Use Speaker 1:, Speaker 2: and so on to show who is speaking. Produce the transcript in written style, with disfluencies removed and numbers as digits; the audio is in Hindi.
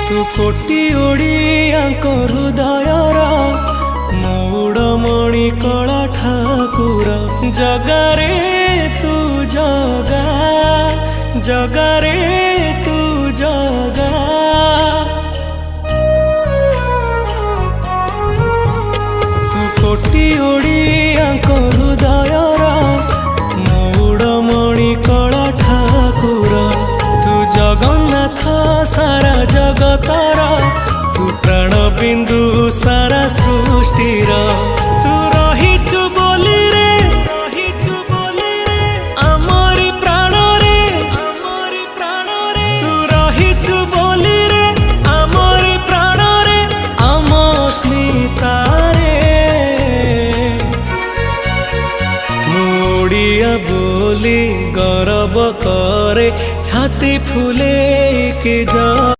Speaker 1: तू कोटी ओडियाଙ୍କ हृदयर मौड़मणि कला ठाकुर जगारे तू जगा जगारे तू जगा तू कोटी ओडियाଙ୍କ हृदयर मौड़मणि कला ठाकुर तू जगन्नाथ सारा जगतर तू प्राण बिंदु सारा सृष्टिर तू रहिचु बोली रे आमरी प्राण रे तू रहिचु बोली रे आमरी प्राण रे आम स्मिता रे मोड़िया बोली गर्व करे छाती फुले के जा।